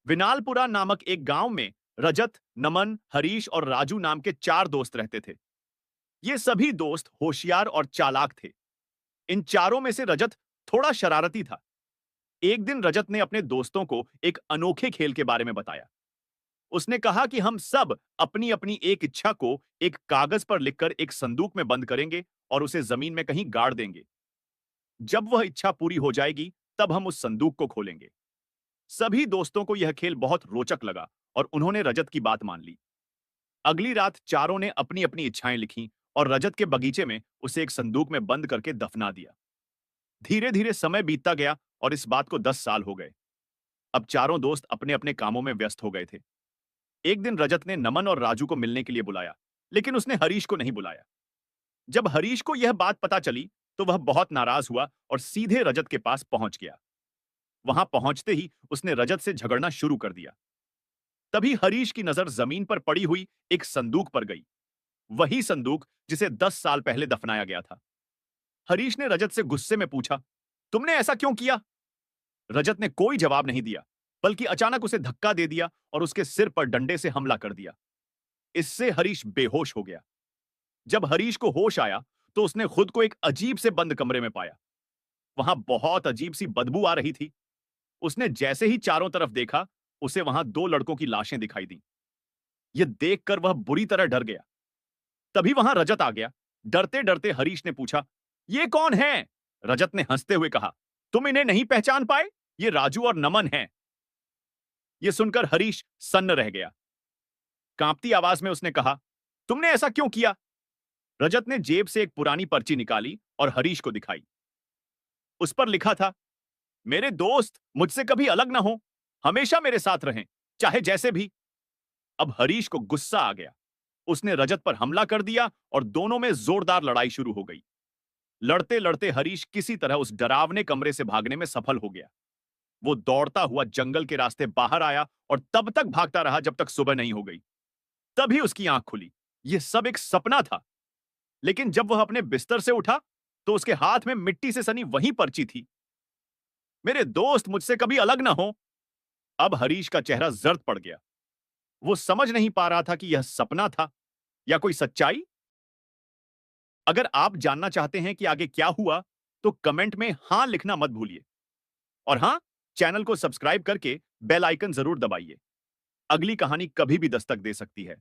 विनालपुरा नामक एक गांव में रजत, नमन, हरीश और राजू नाम के 4 दोस्त रहते थे। ये सभी दोस्त होशियार और चालाक थे। इन चारों में से रजत थोड़ा शरारती था। एक दिन रजत ने अपने दोस्तों को एक अनोखे खेल के बारे में बताया। उसने कहा कि हम सब अपनी अपनी एक इच्छा को एक कागज पर लिखकर एक संदूक में बंद करेंगे और उसे जमीन में कहीं गाड़ देंगे। जब वह इच्छा पूरी हो जाएगी, तब हम उस संदूक को खोलेंगे। सभी दोस्तों को यह खेल बहुत रोचक लगा और उन्होंने रजत की बात मान ली। अगली रात चारों ने अपनी अपनी इच्छाएं लिखीं और रजत के बगीचे में उसे एक संदूक में बंद करके दफना दिया। धीरे धीरे समय बीतता गया और इस बात को 10 साल हो गए। अब चारों दोस्त अपने अपने कामों में व्यस्त हो गए थे। एक दिन रजत ने नमन और राजू को मिलने के लिए बुलाया, लेकिन उसने हरीश को नहीं बुलाया। जब हरीश को यह बात पता चली, तो वह बहुत नाराज हुआ और सीधे रजत के पास पहुंच गया। वहां पहुंचते ही उसने रजत से झगड़ना शुरू कर दिया। तभी हरीश की नजर जमीन पर पड़ी हुई एक संदूक पर गई। वही संदूक जिसे 10 साल पहले दफनाया गया था। हरीश ने रजत से गुस्से में पूछा, तुमने ऐसा क्यों किया? रजत ने कोई जवाब नहीं दिया, बल्कि अचानक उसे धक्का दे दिया और उसके सिर पर डंडे से हमला कर दिया। इससे हरीश बेहोश हो गया। जब हरीश को होश आया, तो उसने खुद को एक अजीब से बंद कमरे में पाया। वहां बहुत अजीब सी बदबू आ रही थी। उसने जैसे ही चारों तरफ देखा, उसे वहां 2 लड़कों की लाशें दिखाई दी। यह देखकर वह बुरी तरह डर गया। तभी वहां रजत आ गया। डरते डरते हरीश ने पूछा, ये कौन है? रजत ने हंसते हुए कहा, तुम इन्हें नहीं पहचान पाए? ये राजू और नमन हैं। यह सुनकर हरीश सन्न रह गया। कांपती आवाज में उसने कहा, तुमने ऐसा क्यों किया? रजत ने जेब से एक पुरानी पर्ची निकाली और हरीश को दिखाई। उस पर लिखा था, मेरे दोस्त मुझसे कभी अलग ना हो, हमेशा मेरे साथ रहें, चाहे जैसे भी। अब हरीश को गुस्सा आ गया। उसने रजत पर हमला कर दिया और दोनों में जोरदार लड़ाई शुरू हो गई। लड़ते लड़ते हरीश किसी तरह उस डरावने कमरे से भागने में सफल हो गया। वो दौड़ता हुआ जंगल के रास्ते बाहर आया और तब तक भागता रहा जब तक सुबह नहीं हो गई। तभी उसकी आंख खुली। यह सब एक सपना था। लेकिन जब वह अपने बिस्तर से उठा, तो उसके हाथ में मिट्टी से सनी वही पर्ची थी। मेरे दोस्त मुझसे कभी अलग ना हो। अब हरीश का चेहरा जर्द पड़ गया। वो समझ नहीं पा रहा था कि यह सपना था या कोई सच्चाई। अगर आप जानना चाहते हैं कि आगे क्या हुआ, तो कमेंट में हां लिखना मत भूलिए। और हां, चैनल को सब्सक्राइब करके बेल आइकन जरूर दबाइए। अगली कहानी कभी भी दस्तक दे सकती है।